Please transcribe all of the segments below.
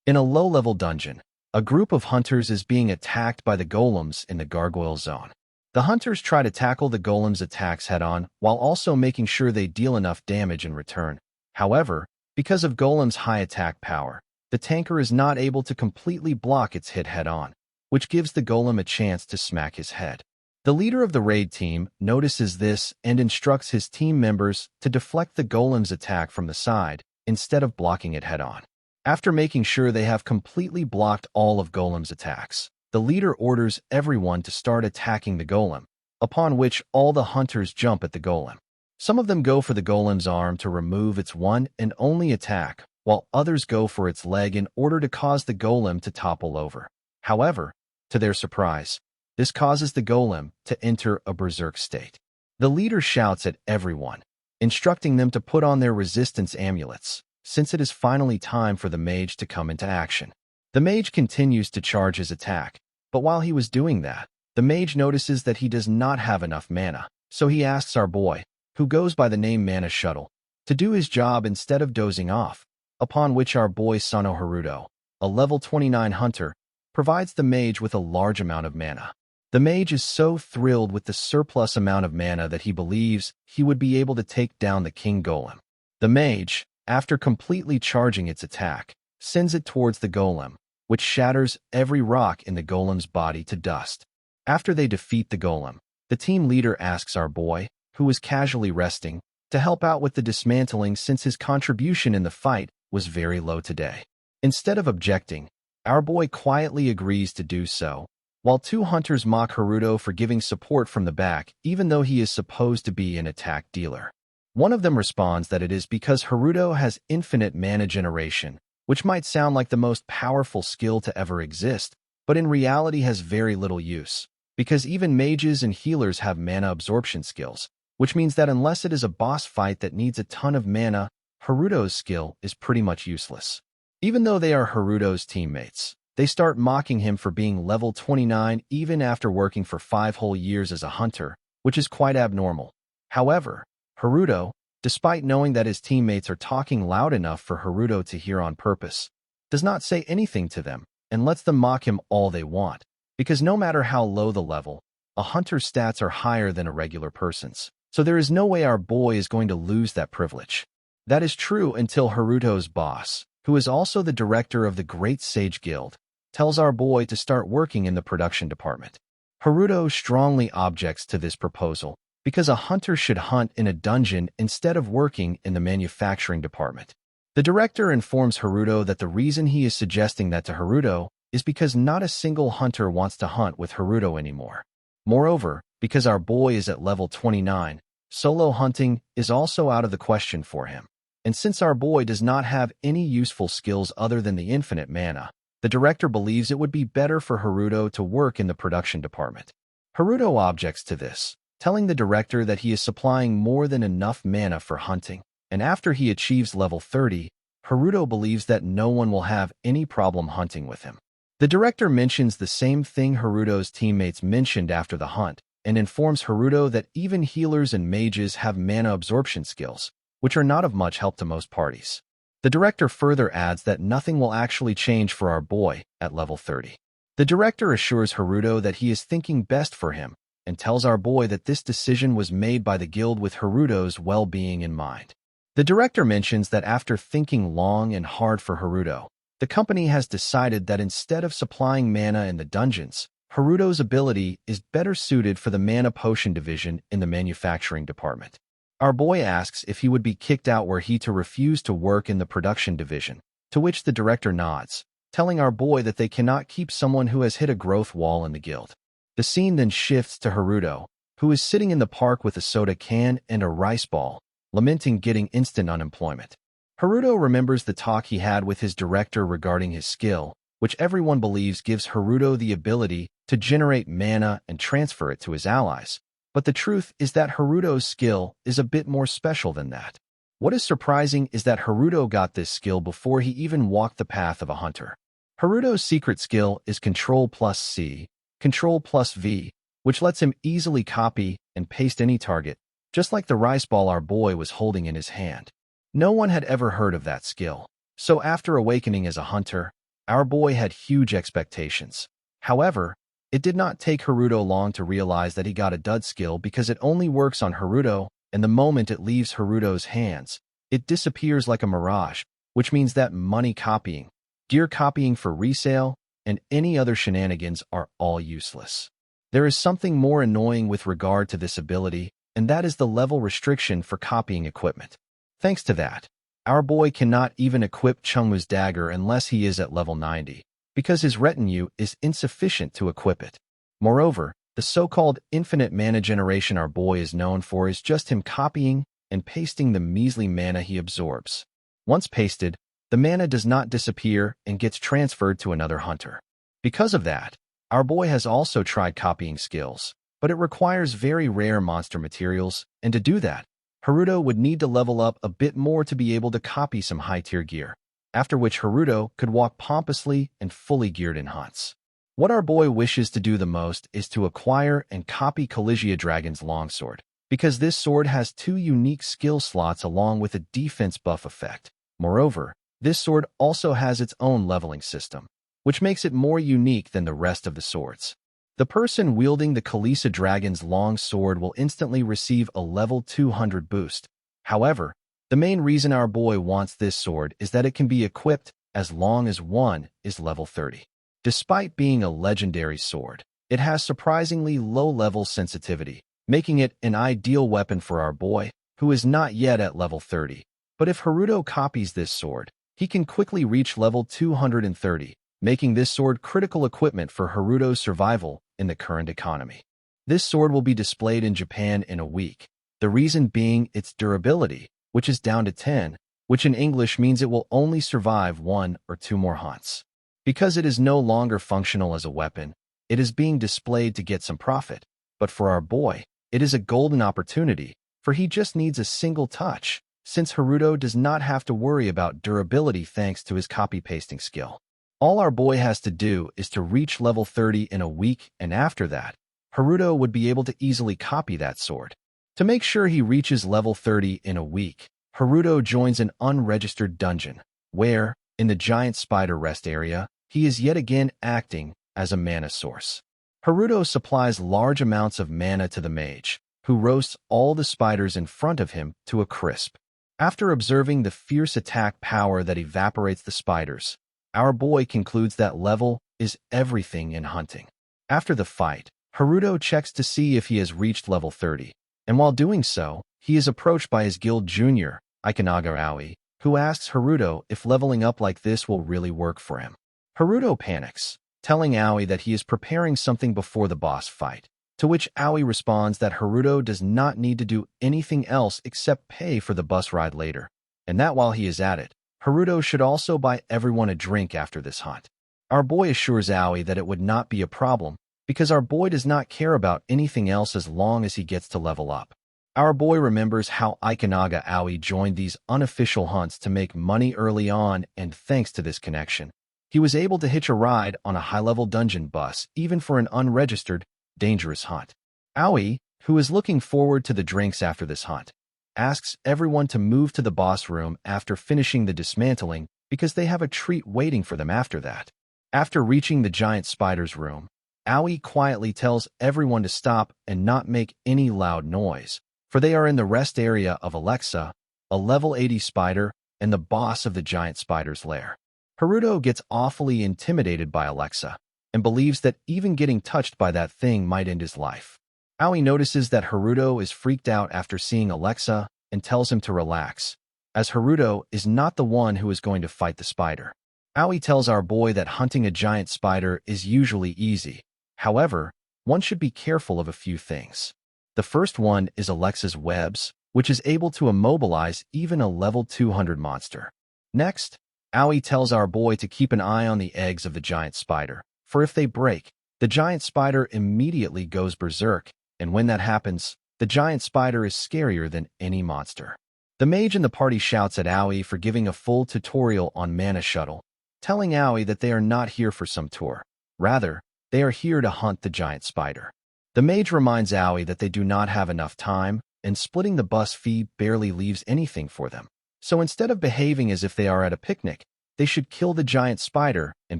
In a low-level dungeon, a group of hunters is being attacked by the golems in the gargoyle zone. The hunters try to tackle the golems' attacks head-on while also making sure they deal enough damage in return. However, because of golem's high attack power, the tanker is not able to completely block its hit head-on, which gives the golem a chance to smack his head. The leader of the raid team notices this and instructs his team members to deflect the golem's attack from the side instead of blocking it head-on. After making sure they have completely blocked all of golem's attacks, the leader orders everyone to start attacking the golem, upon which all the hunters jump at the golem. Some of them go for the golem's arm to remove its one and only attack, while others go for its leg in order to cause the golem to topple over. However, to their surprise, this causes the golem to enter a berserk state. The leader shouts at everyone, instructing them to put on their resistance amulets, since it is finally time for the mage to come into action. The mage continues to charge his attack, but while he was doing that, the mage notices that he does not have enough mana, so he asks our boy, who goes by the name Mana Shuttle, to do his job instead of dozing off, upon which our boy Sano Haruto, a level 29 hunter, provides the mage with a large amount of mana. The mage is so thrilled with the surplus amount of mana that he believes he would be able to take down the king golem. The mage, after completely charging its attack, sends it towards the golem, which shatters every rock in the golem's body to dust. After they defeat the golem, the team leader asks our boy, who is casually resting, to help out with the dismantling since his contribution in the fight was very low today. Instead of objecting, our boy quietly agrees to do so, while two hunters mock Haruto for giving support from the back even though he is supposed to be an attack dealer. One of them responds that it is because Haruto has infinite mana generation, which might sound like the most powerful skill to ever exist, but in reality has very little use, because even mages and healers have mana absorption skills, which means that unless it is a boss fight that needs a ton of mana, Haruto's skill is pretty much useless. Even though they are Haruto's teammates, they start mocking him for being level 29 even after working for 5 whole years as a hunter, which is quite abnormal. However, Haruto, despite knowing that his teammates are talking loud enough for Haruto to hear on purpose, does not say anything to them and lets them mock him all they want, because no matter how low the level, a hunter's stats are higher than a regular person's, so there is no way our boy is going to lose that privilege. That is true until Haruto's boss, who is also the director of the Great Sage Guild, tells our boy to start working in the production department. Haruto strongly objects to this proposal, because a hunter should hunt in a dungeon instead of working in the manufacturing department. The director informs Haruto that the reason he is suggesting that to Haruto is because not a single hunter wants to hunt with Haruto anymore. Moreover, because our boy is at level 29, solo hunting is also out of the question for him. And since our boy does not have any useful skills other than the infinite mana, the director believes it would be better for Haruto to work in the production department. Haruto objects to this, telling the director that he is supplying more than enough mana for hunting, and after he achieves level 30, Haruto believes that no one will have any problem hunting with him. The director mentions the same thing Haruto's teammates mentioned after the hunt, and informs Haruto that even healers and mages have mana absorption skills, which are not of much help to most parties. The director further adds that nothing will actually change for our boy at level 30. The director assures Haruto that he is thinking best for him, and tells our boy that this decision was made by the guild with Haruto's well-being in mind. The director mentions that after thinking long and hard for Haruto, the company has decided that instead of supplying mana in the dungeons, Haruto's ability is better suited for the mana potion division in the manufacturing department. Our boy asks if he would be kicked out were he to refuse to work in the production division, to which the director nods, telling our boy that they cannot keep someone who has hit a growth wall in the guild. The scene then shifts to Haruto, who is sitting in the park with a soda can and a rice ball, lamenting getting instant unemployment. Haruto remembers the talk he had with his director regarding his skill, which everyone believes gives Haruto the ability to generate mana and transfer it to his allies. But the truth is that Haruto's skill is a bit more special than that. What is surprising is that Haruto got this skill before he even walked the path of a hunter. Haruto's secret skill is Control plus C, Control plus V, which lets him easily copy and paste any target, just like the rice ball our boy was holding in his hand. No one had ever heard of that skill, so after awakening as a hunter, Our boy had huge expectations. However, it did not take Haruto long to realize that he got a dud skill because it only works on Haruto, and the moment it leaves Haruto's hands, it disappears like a mirage, which means that money copying, gear copying for resale, and any other shenanigans are all useless. There is something more annoying with regard to this ability, and that is the level restriction for copying equipment. Thanks to that, our boy cannot even equip Chungmu's dagger unless he is at level 90, because his retinue is insufficient to equip it. Moreover, the so-called infinite mana generation our boy is known for is just him copying and pasting the measly mana he absorbs. Once pasted, the mana does not disappear and gets transferred to another hunter. Because of that, our boy has also tried copying skills, but it requires very rare monster materials, and to do that, Haruto would need to level up a bit more to be able to copy some high-tier gear, after which Haruto could walk pompously and fully geared in hunts. What our boy wishes to do the most is to acquire and copy Colligia Dragon's longsword, because this sword has 2 unique skill slots along with a defense buff effect. Moreover, this sword also has its own leveling system, which makes it more unique than the rest of the swords. The person wielding the Colligia Dragon's long sword will instantly receive a level 200 boost. However, the main reason our boy wants this sword is that it can be equipped as long as one is level 30. Despite being a legendary sword, it has surprisingly low level sensitivity, making it an ideal weapon for our boy, who is not yet at level 30. But if Haruto copies this sword, he can quickly reach level 230, making this sword critical equipment for Haruto's survival in the current economy. This sword will be displayed in Japan in a week, the reason being its durability, which is down to 10, which in English means it will only survive 1 or 2 more hunts. Because it is no longer functional as a weapon, it is being displayed to get some profit, but for our boy, it is a golden opportunity, for he just needs a single touch, since Haruto does not have to worry about durability thanks to his copy-pasting skill. All our boy has to do is to reach level 30 in a week, and after that, Haruto would be able to easily copy that sword. To make sure he reaches level 30 in a week, Haruto joins an unregistered dungeon, where, in the giant spider rest area, he is yet again acting as a mana source. Haruto supplies large amounts of mana to the mage, who roasts all the spiders in front of him to a crisp. After observing the fierce attack power that evaporates the spiders, our boy concludes that level is everything in hunting. After the fight, Haruto checks to see if he has reached level 30, and while doing so, he is approached by his guild junior, Ikanaga Aoi, who asks Haruto if leveling up like this will really work for him. Haruto panics, telling Aoi that he is preparing something before the boss fight, to which Aoi responds that Haruto does not need to do anything else except pay for the bus ride later, and that while he is at it, Haruto should also buy everyone a drink after this hunt. Our boy assures Aoi that it would not be a problem, because our boy does not care about anything else as long as he gets to level up. Our boy remembers how Ikanaga Aoi joined these unofficial hunts to make money early on, and thanks to this connection, he was able to hitch a ride on a high-level dungeon bus even for an unregistered, dangerous hunt. Aoi, who is looking forward to the drinks after this hunt, asks everyone to move to the boss room after finishing the dismantling because they have a treat waiting for them after that. After reaching the giant spider's room, Aoi quietly tells everyone to stop and not make any loud noise, for they are in the rest area of Alexa, a level 80 spider and the boss of the giant spider's lair. Haruto gets awfully intimidated by Alexa and believes that even getting touched by that thing might end his life. Aoi notices that Haruto is freaked out after seeing Alexa and tells him to relax, as Haruto is not the one who is going to fight the spider. Aoi tells our boy that hunting a giant spider is usually easy. However, one should be careful of a few things. The first one is Alexa's webs, which is able to immobilize even a level 200 monster. Next, Aoi tells our boy to keep an eye on the eggs of the giant spider, for if they break, the giant spider immediately goes berserk, and when that happens, the giant spider is scarier than any monster. The mage in the party shouts at Aoi for giving a full tutorial on Mana Shuttle, telling Aoi that they are not here for some tour. Rather, they are here to hunt the giant spider. The mage reminds Aoi that they do not have enough time, and splitting the bus fee barely leaves anything for them. So instead of behaving as if they are at a picnic, they should kill the giant spider and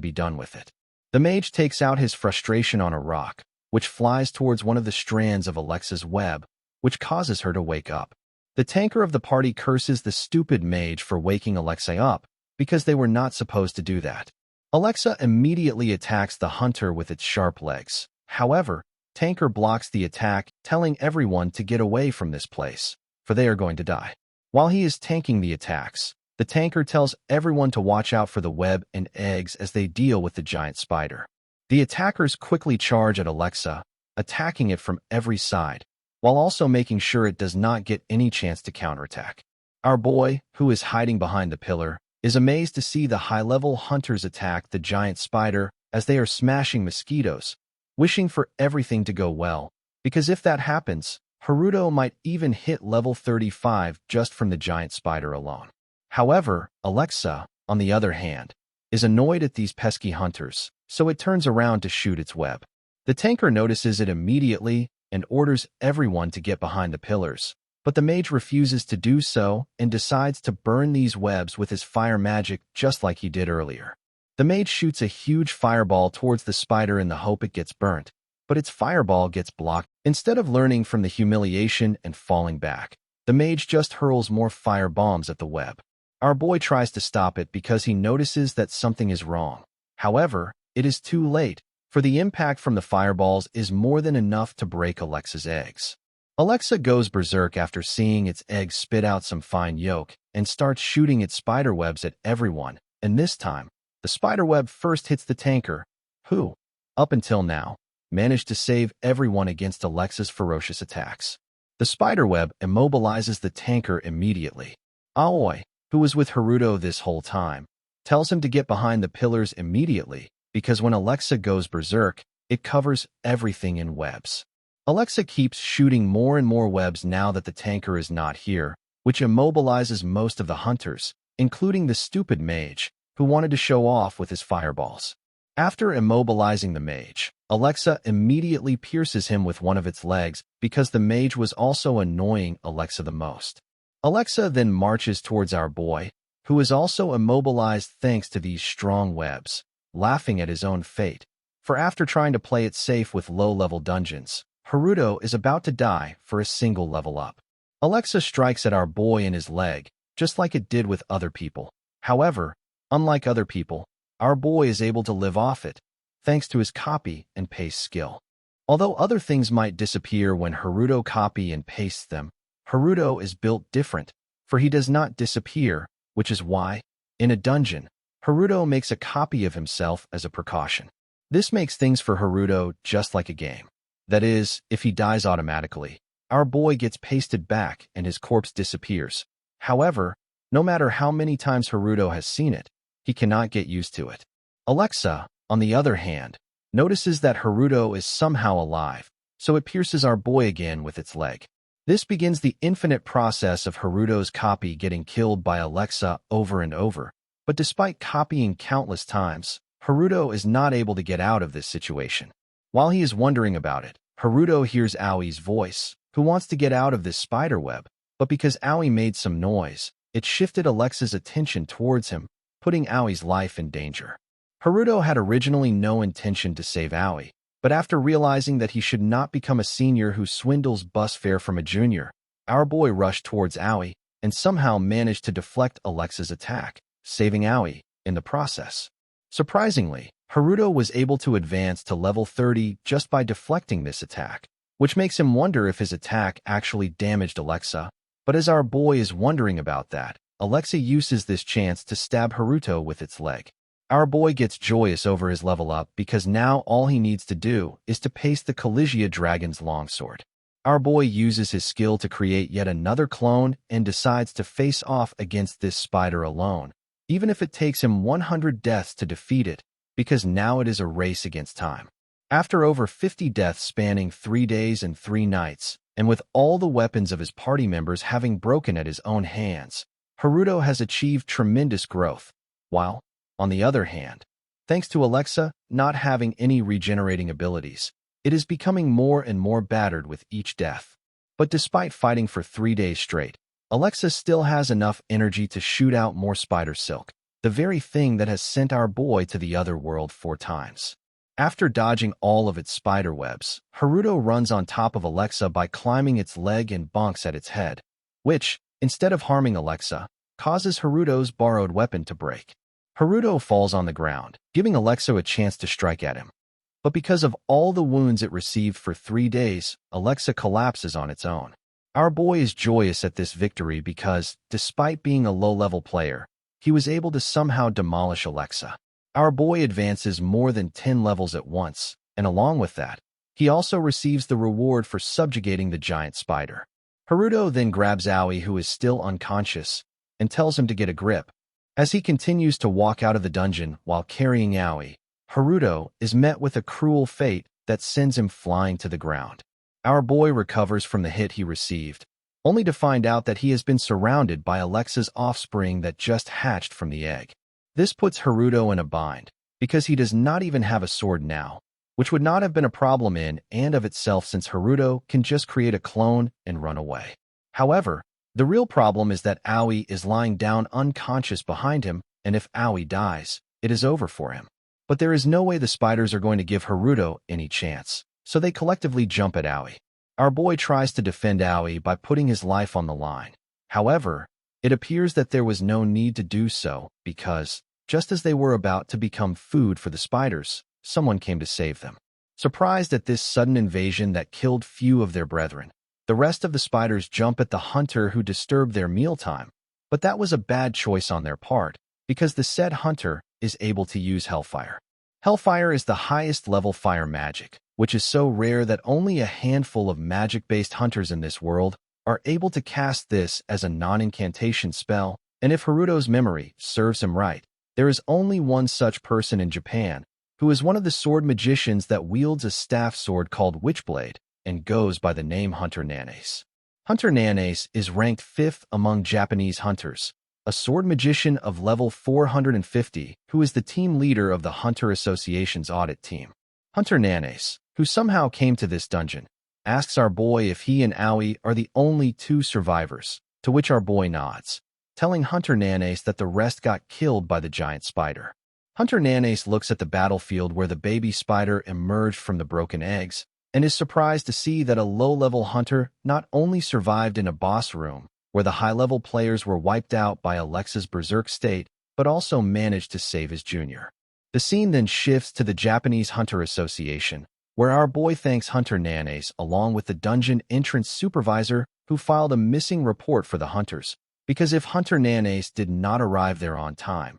be done with it. The mage takes out his frustration on a rock, which flies towards one of the strands of Alexa's web, which causes her to wake up. The tanker of the party curses the stupid mage for waking Alexa up, because they were not supposed to do that. Alexa immediately attacks the hunter with its sharp legs. However, Tanker blocks the attack, telling everyone to get away from this place, for they are going to die. While he is tanking the attacks, the tanker tells everyone to watch out for the web and eggs as they deal with the giant spider. The attackers quickly charge at Alexa, attacking it from every side, while also making sure it does not get any chance to counterattack. Our boy, who is hiding behind the pillar, is amazed to see the high-level hunters attack the giant spider as they are smashing mosquitoes, wishing for everything to go well, because if that happens, Haruto might even hit level 35 just from the giant spider alone. However, Alexa, on the other hand, is annoyed at these pesky hunters, so it turns around to shoot its web. The tanker notices it immediately and orders everyone to get behind the pillars, but the mage refuses to do so and decides to burn these webs with his fire magic just like he did earlier. The mage shoots a huge fireball towards the spider in the hope it gets burnt, but its fireball gets blocked. Instead of learning from the humiliation and falling back, the mage just hurls more fire bombs at the web. Our boy tries to stop it because he notices that something is wrong. However, it is too late, for the impact from the fireballs is more than enough to break Alexa's eggs. Alexa goes berserk after seeing its eggs spit out some fine yolk and starts shooting its spiderwebs at everyone, and this time, the spiderweb first hits the tanker, who, up until now, managed to save everyone against Alexa's ferocious attacks. The spiderweb immobilizes the tanker immediately. Aoi, who was with Haruto this whole time, tells him to get behind the pillars immediately because when Alexa goes berserk, it covers everything in webs. Alexa keeps shooting more and more webs now that the tanker is not here, which immobilizes most of the hunters, including the stupid mage, who wanted to show off with his fireballs. After immobilizing the mage, Alexa immediately pierces him with one of its legs because the mage was also annoying Alexa the most. Alexa then marches towards our boy, who is also immobilized thanks to these strong webs, laughing at his own fate, for after trying to play it safe with low-level dungeons, Haruto is about to die for a single level up. Alexa strikes at our boy in his leg, just like it did with other people. However, unlike other people, our boy is able to live off it, thanks to his copy and paste skill. Although other things might disappear when Haruto copy and pastes them, Haruto is built different, for he does not disappear, which is why, in a dungeon, Haruto makes a copy of himself as a precaution. This makes things for Haruto just like a game. That is, if he dies automatically, our boy gets pasted back and his corpse disappears. However, no matter how many times Haruto has seen it, he cannot get used to it. Alexa, on the other hand, notices that Haruto is somehow alive, so it pierces our boy again with its leg. This begins the infinite process of Haruto's copy getting killed by Alexa over and over, but despite copying countless times, Haruto is not able to get out of this situation. While he is wondering about it, Haruto hears Aoi's voice, who wants to get out of this spiderweb, but because Aoi made some noise, it shifted Alexa's attention towards him, putting Aoi's life in danger. Haruto had originally no intention to save Aoi, but after realizing that he should not become a senior who swindles bus fare from a junior, our boy rushed towards Aoi and somehow managed to deflect Alexa's attack, saving Aoi in the process. Surprisingly, Haruto was able to advance to level 30 just by deflecting this attack, which makes him wonder if his attack actually damaged Alexa. But as our boy is wondering about that, Alexa uses this chance to stab Haruto with its leg. Our boy gets joyous over his level up because now all he needs to do is to paste the Collegia Dragon's longsword. Our boy uses his skill to create yet another clone and decides to face off against this spider alone, even if it takes him 100 deaths to defeat it, because now it is a race against time. After over 50 deaths spanning 3 days and 3 nights, and with all the weapons of his party members having broken at his own hands, Haruto has achieved tremendous growth, while, on the other hand, thanks to Alexa not having any regenerating abilities, it is becoming more and more battered with each death. But despite fighting for 3 days straight, Alexa still has enough energy to shoot out more spider silk. the very thing that has sent our boy to the other world 4 times. After dodging all of its spider webs, Haruto runs on top of Alexa by climbing its leg and bonks at its head, which, instead of harming Alexa, causes Haruto's borrowed weapon to break. Haruto falls on the ground, giving Alexa a chance to strike at him. But because of all the wounds it received for 3 days, Alexa collapses on its own. Our boy is joyous at this victory because, despite being a low-level player, he was able to somehow demolish Alexa. Our boy advances more than 10 levels at once, and along with that, he also receives the reward for subjugating the giant spider. Haruto then grabs Aoi, who is still unconscious, and tells him to get a grip. As he continues to walk out of the dungeon while carrying Aoi, Haruto is met with a cruel fate that sends him flying to the ground. Our boy recovers from the hit he received, only to find out that he has been surrounded by Alexa's offspring that just hatched from the egg. This puts Haruto in a bind, because he does not even have a sword now, which would not have been a problem in and of itself since Haruto can just create a clone and run away. However, the real problem is that Aoi is lying down unconscious behind him, and if Aoi dies, it is over for him. But there is no way the spiders are going to give Haruto any chance, so they collectively jump at Aoi. Our boy tries to defend Aoi by putting his life on the line. However, it appears that there was no need to do so because, just as they were about to become food for the spiders, someone came to save them. Surprised at this sudden invasion that killed few of their brethren, the rest of the spiders jump at the hunter who disturbed their mealtime, but that was a bad choice on their part because the said hunter is able to use Hellfire. Hellfire is the highest level fire magic, which is so rare that only a handful of magic-based hunters in this world are able to cast this as a non-incantation spell, and if Haruto's memory serves him right, there is only one such person in Japan, who is one of the sword magicians that wields a staff sword called Witchblade and goes by the name Hunter Nanace. Hunter Nanace is ranked 5th among Japanese hunters, a sword magician of level 450 who is the team leader of the Hunter Association's audit team. Hunter Nanace, who somehow came to this dungeon, asks our boy if he and Aoi are the only 2 survivors, to which our boy nods, telling Hunter Nanace that the rest got killed by the giant spider. Hunter Nanace looks at the battlefield where the baby spider emerged from the broken eggs and is surprised to see that a low-level hunter not only survived in a boss room where the high-level players were wiped out by Alexa's berserk state, but also managed to save his junior. The scene then shifts to the Japanese Hunter Association, where our boy thanks Hunter Nanace along with the dungeon entrance supervisor who filed a missing report for the hunters, because if Hunter Nanace did not arrive there on time.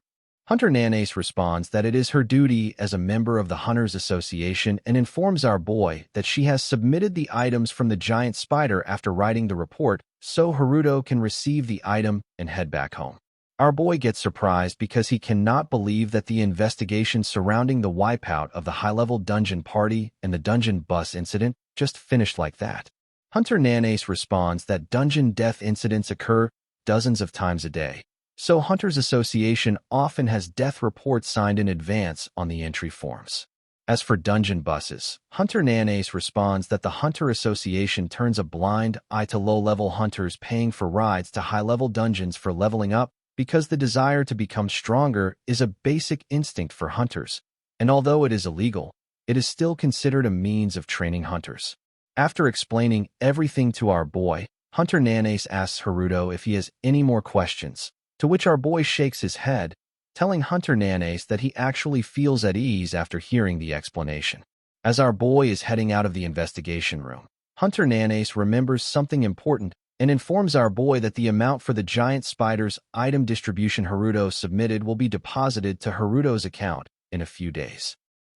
Hunter Nanace responds that it is her duty as a member of the Hunters Association and informs our boy that she has submitted the items from the giant spider after writing the report so Haruto can receive the item and head back home. Our boy gets surprised because he cannot believe that the investigation surrounding the wipeout of the high-level dungeon party and the dungeon bus incident just finished like that. Hunter Nanace responds that dungeon death incidents occur dozens of times a day, so Hunters Association often has death reports signed in advance on the entry forms. As for dungeon buses, Hunter Nanace responds that the Hunter Association turns a blind eye to low-level hunters paying for rides to high-level dungeons for leveling up because the desire to become stronger is a basic instinct for hunters, and although it is illegal, it is still considered a means of training hunters. After explaining everything to our boy, Hunter Nanace asks Haruto if he has any more questions, to which our boy shakes his head, telling Hunter Nanace that he actually feels at ease after hearing the explanation. As our boy is heading out of the investigation room, Hunter Nanace remembers something important and informs our boy that the amount for the giant spider's item distribution Haruto submitted will be deposited to Haruto's account in a few days.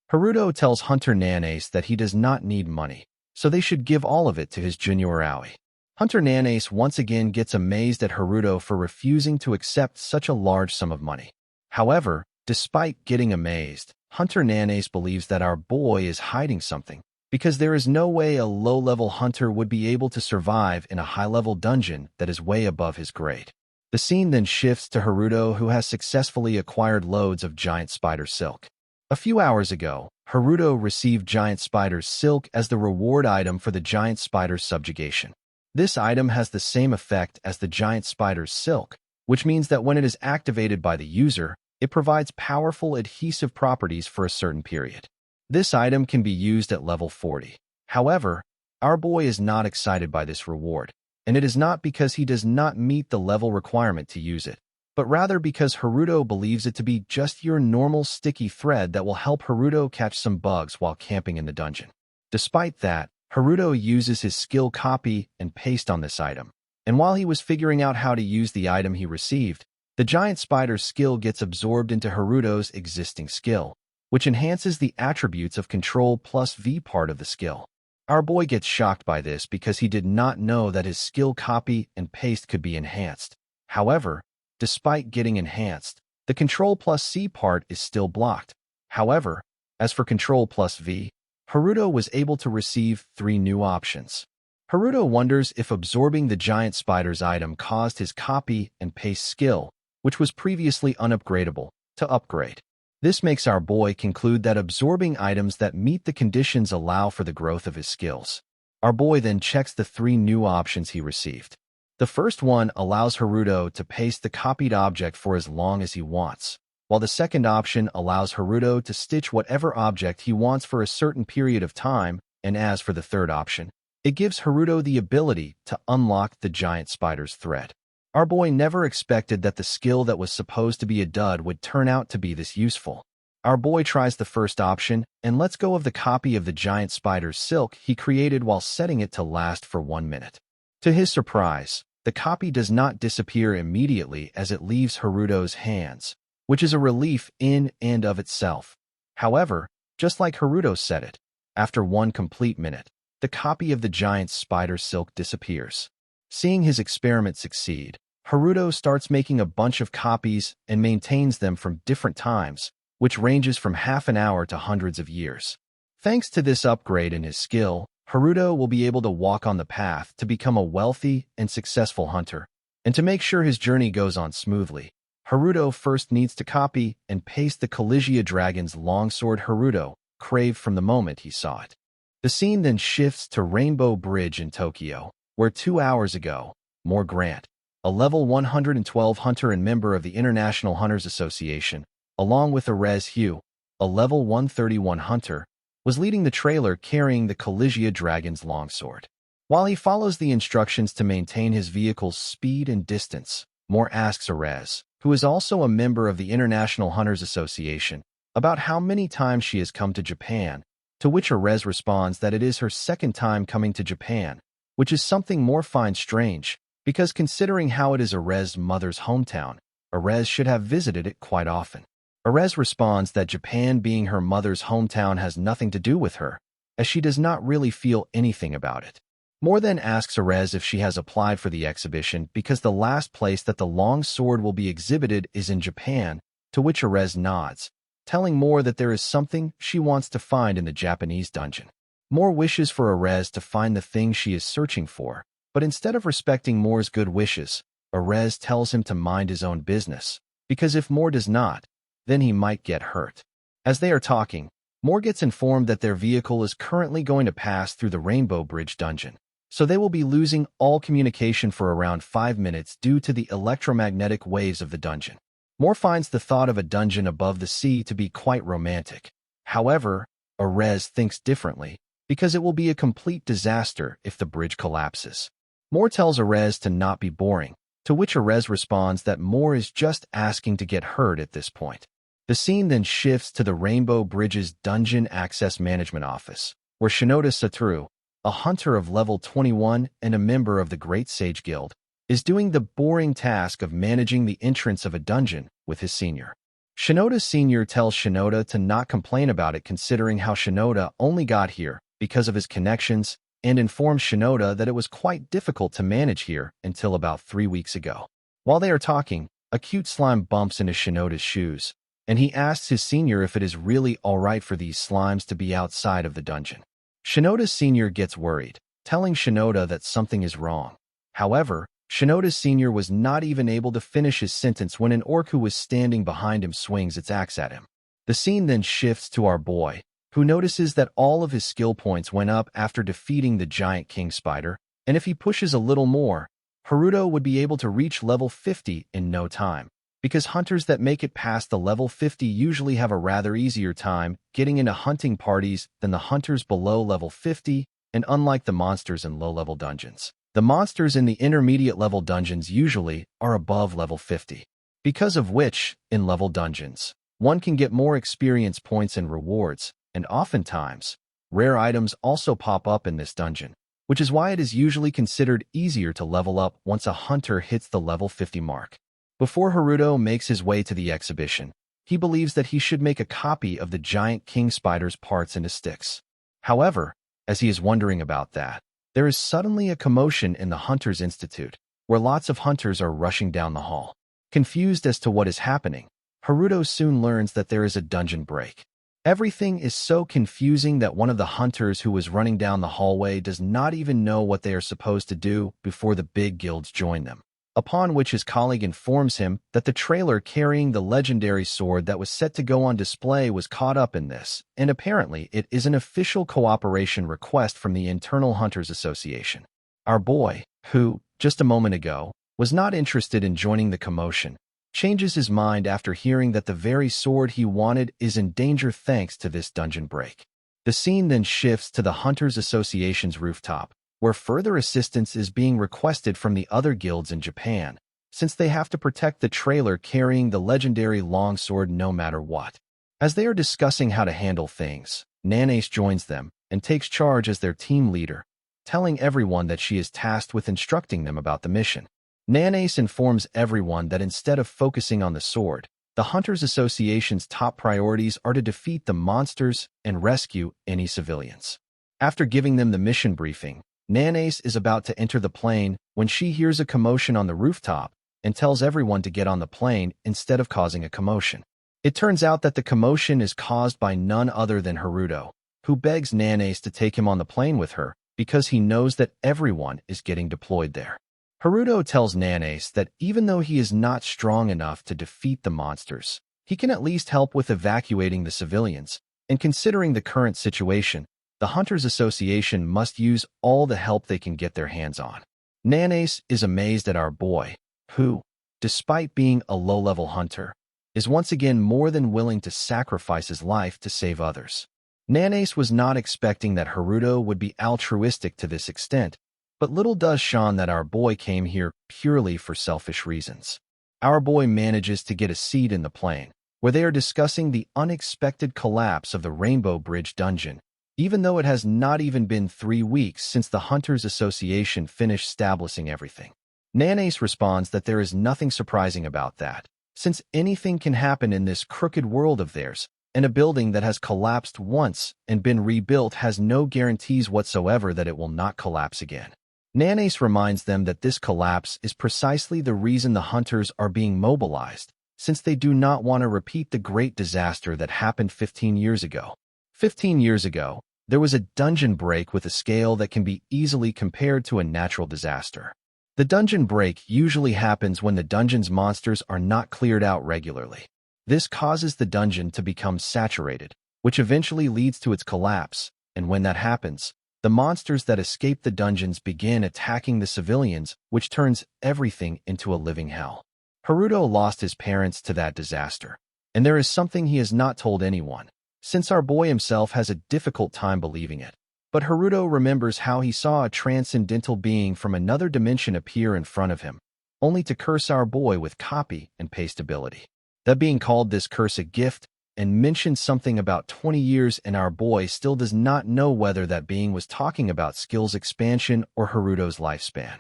Haruto tells Hunter Nanace that he does not need money, so they should give all of it to his junior Aoi. Hunter Nanace once again gets amazed at Haruto for refusing to accept such a large sum of money. However, despite getting amazed, Hunter Nanace believes that our boy is hiding something, because there is no way a low-level hunter would be able to survive in a high-level dungeon that is way above his grade. The scene then shifts to Haruto, who has successfully acquired loads of giant spider silk. A few hours ago, Haruto received giant spider silk as the reward item for the giant spider's subjugation. This item has the same effect as the giant spider's silk, which means that when it is activated by the user, It provides powerful adhesive properties for a certain period. This item can be used at level 40. However, our boy is not excited by this reward, and it is not because he does not meet the level requirement to use it, but rather because Haruto believes it to be just your normal sticky thread that will help Haruto catch some bugs while camping in the dungeon. Despite that, Haruto uses his skill copy and paste on this item, and while he was figuring out how to use the item he received, the giant spider's skill gets absorbed into Haruto's existing skill, which enhances the attributes of Control plus V part of the skill. Our boy gets shocked by this because he did not know that his skill copy and paste could be enhanced. However, despite getting enhanced, the Control plus C part is still blocked. However, as for Control plus V, Haruto was able to receive 3 new options. Haruto wonders if absorbing the giant spider's item caused his copy and paste skill, which was previously unupgradable, to upgrade. This makes our boy conclude that absorbing items that meet the conditions allow for the growth of his skills. Our boy then checks the 3 new options he received. The first one allows Haruto to paste the copied object for as long as he wants, while the second option allows Haruto to stitch whatever object he wants for a certain period of time, and as for the third option, it gives Haruto the ability to unlock the giant spider's thread. Our boy never expected that the skill that was supposed to be a dud would turn out to be this useful. Our boy tries the first option and lets go of the copy of the giant spider's silk he created while setting it to last for 1 minute. To his surprise, the copy does not disappear immediately as it leaves Haruto's hands, which is a relief in and of itself. However, just like Haruto said it, after 1 complete minute, the copy of the giant spider silk disappears. Seeing his experiment succeed, Haruto starts making a bunch of copies and maintains them from different times, which ranges from half an hour to hundreds of years. Thanks to this upgrade in his skill, Haruto will be able to walk on the path to become a wealthy and successful hunter. And to make sure his journey goes on smoothly, Haruto first needs to copy and paste the Collegia Dragon's longsword Haruto craved from the moment he saw it. The scene then shifts to Rainbow Bridge in Tokyo, where 2 hours ago, Moore Grant, a level 112 hunter and member of the International Hunters Association, along with Erez Hugh, a level 131 hunter, was leading the trailer carrying the Collegia Dragon's longsword. While he follows the instructions to maintain his vehicle's speed and distance, Moore asks Erez, who is also a member of the International Hunters Association, about how many times she has come to Japan, to which Erez responds that it is her second time coming to Japan, which is something Moore finds strange, because considering how it is Erez's mother's hometown, Erez should have visited it quite often. Erez responds that Japan being her mother's hometown has nothing to do with her, as she does not really feel anything about it. Moore then asks Erez if she has applied for the exhibition because the last place that the long sword will be exhibited is in Japan, to which Erez nods, telling Moore that there is something she wants to find in the Japanese dungeon. Moore wishes for Erez to find the thing she is searching for, but instead of respecting Moore's good wishes, Erez tells him to mind his own business, because if Moore does not, then he might get hurt. As they are talking, Moore gets informed that their vehicle is currently going to pass through the Rainbow Bridge dungeon, so they will be losing all communication for around 5 minutes due to the electromagnetic waves of the dungeon. Moore finds the thought of a dungeon above the sea to be quite romantic. However, Erez thinks differently, because it will be a complete disaster if the bridge collapses. Moore tells Erez to not be boring, to which Erez responds that Moore is just asking to get hurt at this point. The scene then shifts to the Rainbow Bridge's Dungeon Access Management Office, where Shinoda Satoru, a hunter of level 21 and a member of the Great Sage Guild, is doing the boring task of managing the entrance of a dungeon with his senior. Shinoda's senior tells Shinoda to not complain about it considering how Shinoda only got here because of his connections, and informs Shinoda that it was quite difficult to manage here until about 3 weeks ago. While they are talking, a cute slime bumps into Shinoda's shoes, and he asks his senior if it is really alright for these slimes to be outside of the dungeon. Shinoda's senior gets worried, telling Shinoda that something is wrong. However, Shinoda's senior was not even able to finish his sentence when an orc who was standing behind him swings its axe at him. The scene then shifts to our boy, who notices that all of his skill points went up after defeating the giant king spider, and if he pushes a little more, Haruto would be able to reach level 50 in no time. because hunters that make it past the level 50 usually have a rather easier time getting into hunting parties than the hunters below level 50, and unlike the monsters in low-level dungeons, the monsters in the intermediate-level dungeons usually are above level 50. Because of which, in level dungeons, one can get more experience points and rewards, and oftentimes, rare items also pop up in this dungeon, which is why it is usually considered easier to level up once a hunter hits the level 50 mark. Before Haruto makes his way to the exhibition, he believes that he should make a copy of the giant king spider's parts into sticks. However, as he is wondering about that, there is suddenly a commotion in the Hunters Institute, where lots of hunters are rushing down the hall. Confused as to what is happening, Haruto soon learns that there is a dungeon break. Everything is so confusing that one of the hunters who was running down the hallway does not even know what they are supposed to do before the big guilds join them, upon which his colleague informs him that the trailer carrying the legendary sword that was set to go on display was caught up in this, and apparently it is an official cooperation request from the Internal Hunters Association. Our boy, who, just a moment ago, was not interested in joining the commotion, changes his mind after hearing that the very sword he wanted is in danger thanks to this dungeon break. The scene then shifts to the Hunters Association's rooftop, where further assistance is being requested from the other guilds in Japan, since they have to protect the trailer carrying the legendary longsword no matter what. As they are discussing how to handle things, Nanace joins them and takes charge as their team leader, telling everyone that she is tasked with instructing them about the mission. Nanace informs everyone that instead of focusing on the sword, the Hunters Association's top priorities are to defeat the monsters and rescue any civilians. After giving them the mission briefing, Nanace is about to enter the plane when she hears a commotion on the rooftop and tells everyone to get on the plane instead of causing a commotion. It turns out that the commotion is caused by none other than Haruto, who begs Nanace to take him on the plane with her because he knows that everyone is getting deployed there. Haruto tells Nanace that even though he is not strong enough to defeat the monsters, he can at least help with evacuating the civilians, and considering the current situation, the Hunters Association must use all the help they can get their hands on. Nanace is amazed at our boy, who, despite being a low-level hunter, is once again more than willing to sacrifice his life to save others. Nanace was not expecting that Haruto would be altruistic to this extent, but little does Sean that our boy came here purely for selfish reasons. Our boy manages to get a seat in the plane, where they are discussing the unexpected collapse of the Rainbow Bridge dungeon, even though it has not even been 3 weeks since the Hunters Association finished establishing everything. Nanace responds that there is nothing surprising about that, since anything can happen in this crooked world of theirs, and a building that has collapsed once and been rebuilt has no guarantees whatsoever that it will not collapse again. Nanace reminds them that this collapse is precisely the reason the hunters are being mobilized, since they do not want to repeat the great disaster that happened 15 years ago. 15 years ago, there was a dungeon break with a scale that can be easily compared to a natural disaster. The dungeon break usually happens when the dungeon's monsters are not cleared out regularly. This causes the dungeon to become saturated, which eventually leads to its collapse, and when that happens, the monsters that escape the dungeons begin attacking the civilians, which turns everything into a living hell. Haruto lost his parents to that disaster, and there is something he has not told anyone, since our boy himself has a difficult time believing it. But Haruto remembers how he saw a transcendental being from another dimension appear in front of him, only to curse our boy with copy and paste ability. That being called this curse a gift, and mentioned something about 20 years, and our boy still does not know whether that being was talking about skills expansion or Haruto's lifespan.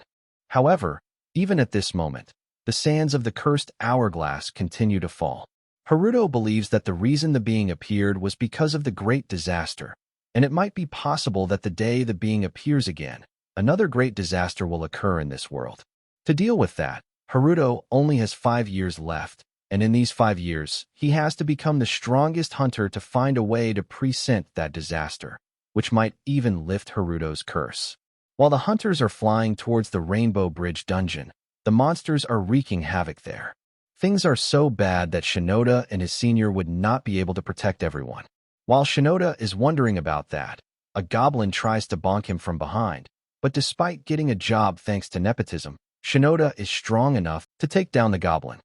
However, even at this moment, the sands of the cursed hourglass continue to fall. Haruto believes that the reason the being appeared was because of the great disaster, and it might be possible that the day the being appears again, another great disaster will occur in this world. To deal with that, Haruto only has 5 years left, and in these 5 years, he has to become the strongest hunter to find a way to present that disaster, which might even lift Haruto's curse. While the hunters are flying towards the Rainbow Bridge dungeon, the monsters are wreaking havoc there. Things are so bad that Shinoda and his senior would not be able to protect everyone. While Shinoda is wondering about that, a goblin tries to bonk him from behind, but despite getting a job thanks to nepotism, Shinoda is strong enough to take down the goblin.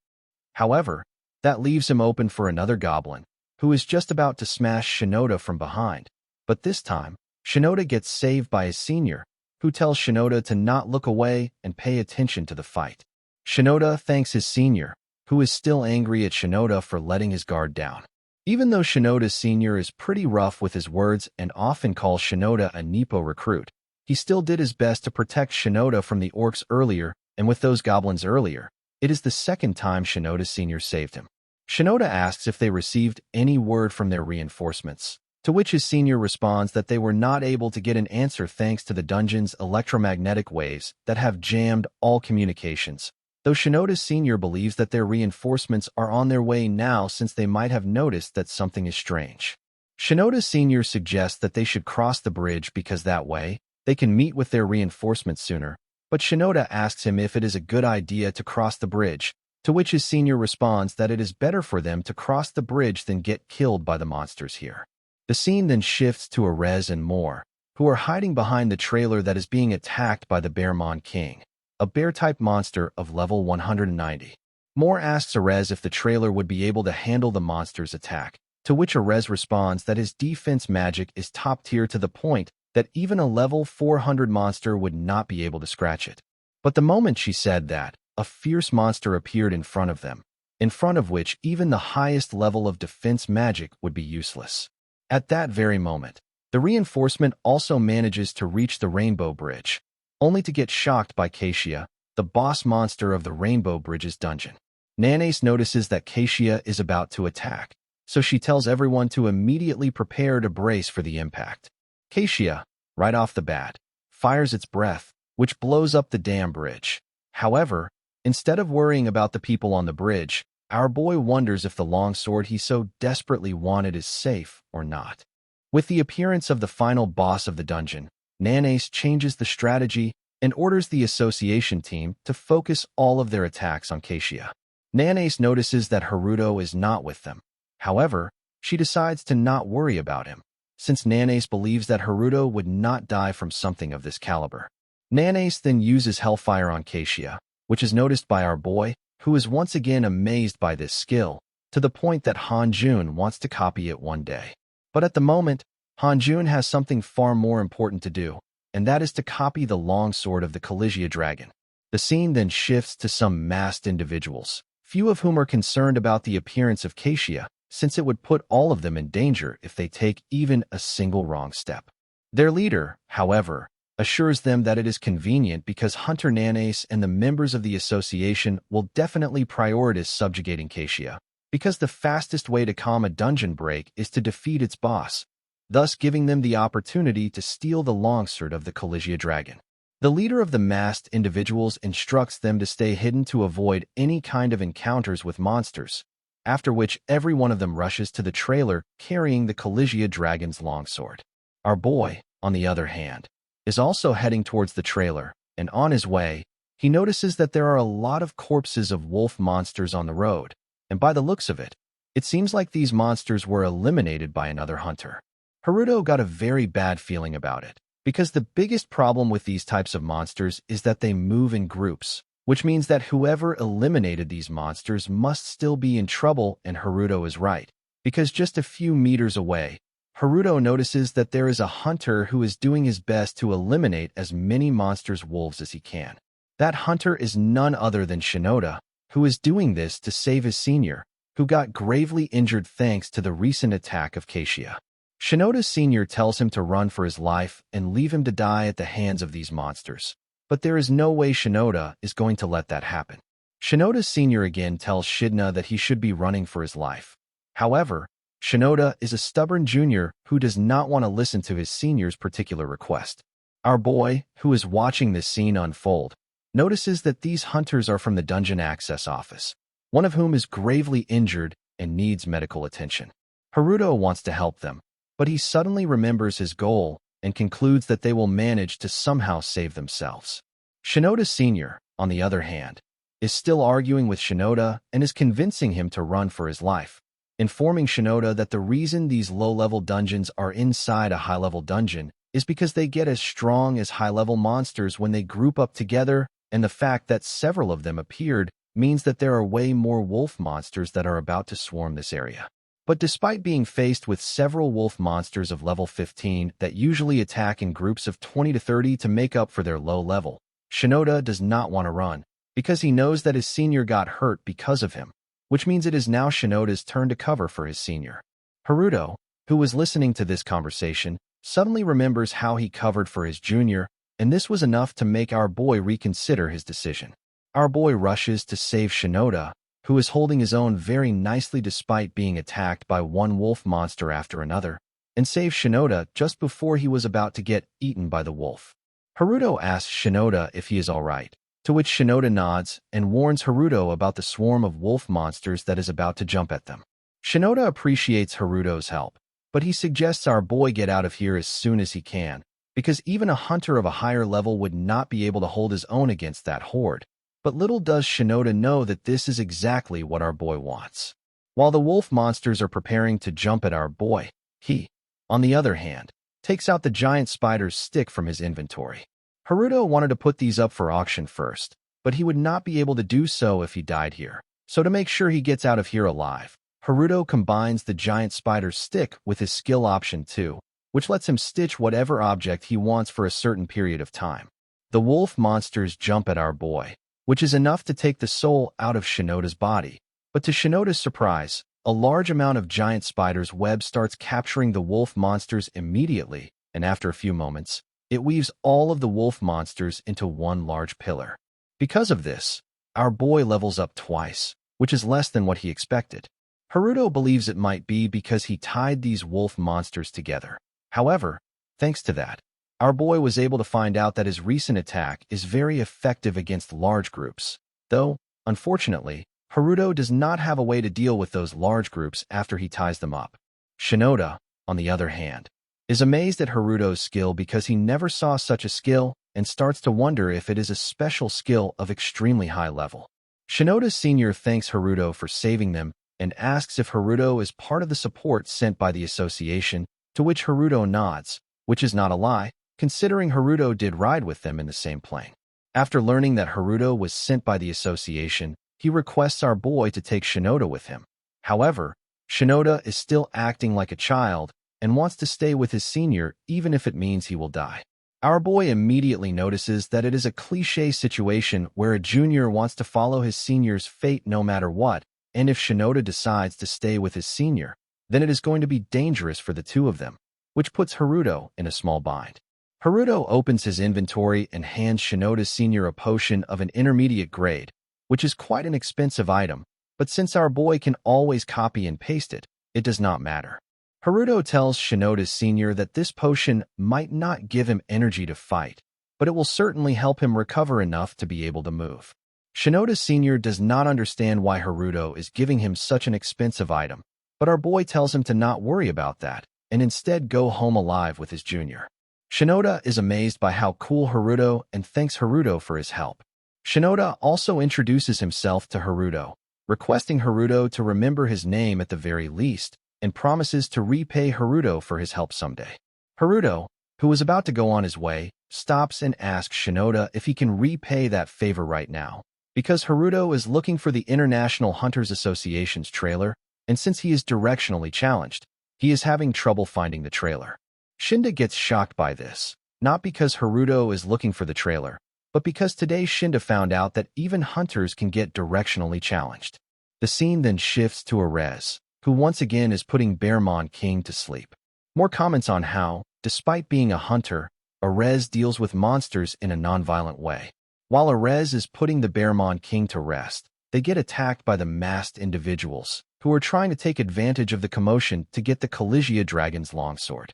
However, that leaves him open for another goblin, who is just about to smash Shinoda from behind. But this time, Shinoda gets saved by his senior, who tells Shinoda to not look away and pay attention to the fight. Shinoda thanks his senior, who is still angry at Shinoda for letting his guard down. Even though Shinoda's senior is pretty rough with his words and often calls Shinoda a Nippo recruit, he still did his best to protect Shinoda from the orcs earlier and with those goblins earlier. It is the second time Shinoda's senior saved him. Shinoda asks if they received any word from their reinforcements, to which his senior responds that they were not able to get an answer thanks to the dungeon's electromagnetic waves that have jammed all communications, though Shinoda's senior believes that their reinforcements are on their way now since they might have noticed that something is strange. Shinoda's senior suggests that they should cross the bridge because that way, they can meet with their reinforcements sooner, but Shinoda asks him if it is a good idea to cross the bridge, to which his senior responds that it is better for them to cross the bridge than get killed by the monsters here. The scene then shifts to Arez and Moore, who are hiding behind the trailer that is being attacked by the Bearmon King, a bear-type monster of level 190. Moore asks Arez if the trailer would be able to handle the monster's attack, to which Arez responds that his defense magic is top tier to the point that even a level 400 monster would not be able to scratch it. But the moment she said that, a fierce monster appeared in front of them, in front of which even the highest level of defense magic would be useless. At that very moment, the reinforcement also manages to reach the Rainbow Bridge, only to get shocked by Keishia, the boss monster of the Rainbow Bridge's dungeon. Nanace notices that Keishia is about to attack, so she tells everyone to immediately prepare to brace for the impact. Keishia, right off the bat, fires its breath, which blows up the damn bridge. However, instead of worrying about the people on the bridge, our boy wonders if the longsword he so desperately wanted is safe or not. With the appearance of the final boss of the dungeon, Nanace changes the strategy and orders the association team to focus all of their attacks on Keishia. Nanace notices that Haruto is not with them. However, she decides to not worry about him, since Nanace believes that Haruto would not die from something of this caliber. Nanace then uses Hellfire on Keishia, which is noticed by our boy, who is once again amazed by this skill, to the point that Hanjun wants to copy it one day. But at the moment, Hanjun has something far more important to do, and that is to copy the longsword of the Collegia dragon. The scene then shifts to some masked individuals, few of whom are concerned about the appearance of Keishia, since it would put all of them in danger if they take even a single wrong step. Their leader, however, assures them that it is convenient because Hunter Nanace and the members of the association will definitely prioritize subjugating Keishia, because the fastest way to calm a dungeon break is to defeat its boss, thus giving them the opportunity to steal the longsword of the Collegia dragon. The leader of the masked individuals instructs them to stay hidden to avoid any kind of encounters with monsters, after which every one of them rushes to the trailer carrying the Collegia dragon's longsword. Our boy, on the other hand, is also heading towards the trailer, and on his way, he notices that there are a lot of corpses of wolf monsters on the road, and by the looks of it, it seems like these monsters were eliminated by another hunter. Haruto got a very bad feeling about it, because the biggest problem with these types of monsters is that they move in groups, which means that whoever eliminated these monsters must still be in trouble, and Haruto is right, because just a few meters away, Haruto notices that there is a hunter who is doing his best to eliminate as many monsters wolves as he can. That hunter is none other than Shinoda, who is doing this to save his senior, who got gravely injured thanks to the recent attack of Keishia. Shinoda's senior tells him to run for his life and leave him to die at the hands of these monsters. But there is no way Shinoda is going to let that happen. Shinoda's senior again tells Shidna that he should be running for his life. However, Shinoda is a stubborn junior who does not want to listen to his senior's particular request. Our boy, who is watching this scene unfold, notices that these hunters are from the dungeon access office, one of whom is gravely injured and needs medical attention. Haruto wants to help them, but he suddenly remembers his goal and concludes that they will manage to somehow save themselves. Shinoda Sr., on the other hand, is still arguing with Shinoda and is convincing him to run for his life, informing Shinoda that the reason these low-level dungeons are inside a high-level dungeon is because they get as strong as high-level monsters when they group up together, and the fact that several of them appeared means that there are way more wolf monsters that are about to swarm this area. But despite being faced with several wolf monsters of level 15 that usually attack in groups of 20 to 30 to make up for their low level, Shinoda does not want to run, because he knows that his senior got hurt because of him, which means it is now Shinoda's turn to cover for his senior. Haruto, who was listening to this conversation, suddenly remembers how he covered for his junior, and this was enough to make our boy reconsider his decision. Our boy rushes to save Shinoda, who is holding his own very nicely despite being attacked by one wolf monster after another, and saves Shinoda just before he was about to get eaten by the wolf. Haruto asks Shinoda if he is alright, to which Shinoda nods and warns Haruto about the swarm of wolf monsters that is about to jump at them. Shinoda appreciates Haruto's help, but he suggests our boy get out of here as soon as he can, because even a hunter of a higher level would not be able to hold his own against that horde. But little does Shinoda know that this is exactly what our boy wants. While the wolf monsters are preparing to jump at our boy, he, on the other hand, takes out the giant spider's stick from his inventory. Haruto wanted to put these up for auction first, but he would not be able to do so if he died here. So to make sure he gets out of here alive, Haruto combines the giant spider's stick with his skill option 2, which lets him stitch whatever object he wants for a certain period of time. The wolf monsters jump at our boy, which is enough to take the soul out of Shinoda's body. But to Shinoda's surprise, a large amount of giant spider's web starts capturing the wolf monsters immediately, and after a few moments, it weaves all of the wolf monsters into one large pillar. Because of this, our boy levels up twice, which is less than what he expected. Haruto believes it might be because he tied these wolf monsters together. However, thanks to that, our boy was able to find out that his recent attack is very effective against large groups, though, unfortunately, Haruto does not have a way to deal with those large groups after he ties them up. Shinoda, on the other hand, is amazed at Haruto's skill because he never saw such a skill and starts to wonder if it is a special skill of extremely high level. Shinoda's senior thanks Haruto for saving them and asks if Haruto is part of the support sent by the association, to which Haruto nods, which is not a lie, considering Haruto did ride with them in the same plane. After learning that Haruto was sent by the association, he requests our boy to take Shinoda with him. However, Shinoda is still acting like a child and wants to stay with his senior even if it means he will die. Our boy immediately notices that it is a cliché situation where a junior wants to follow his senior's fate no matter what, and if Shinoda decides to stay with his senior, then it is going to be dangerous for the two of them, which puts Haruto in a small bind. Haruto opens his inventory and hands Shinoda's senior a potion of an intermediate grade, which is quite an expensive item, but since our boy can always copy and paste it, it does not matter. Haruto tells Shinoda's senior that this potion might not give him energy to fight, but it will certainly help him recover enough to be able to move. Shinoda's senior does not understand why Haruto is giving him such an expensive item, but our boy tells him to not worry about that, and instead go home alive with his junior. Shinoda is amazed by how cool Haruto and thanks Haruto for his help. Shinoda also introduces himself to Haruto, requesting Haruto to remember his name at the very least, and promises to repay Haruto for his help someday. Haruto, who is about to go on his way, stops and asks Shinoda if he can repay that favor right now, because Haruto is looking for the International Hunters Association's trailer, and since he is directionally challenged, he is having trouble finding the trailer. Shinda gets shocked by this, not because Haruto is looking for the trailer, but because today Shinda found out that even hunters can get directionally challenged. The scene then shifts to Erez, who once again is putting Bearmon King to sleep. More comments on how, despite being a hunter, Erez deals with monsters in a non-violent way. While Erez is putting the Bearmon King to rest, they get attacked by the masked individuals, who are trying to take advantage of the commotion to get the Collegia Dragon's longsword.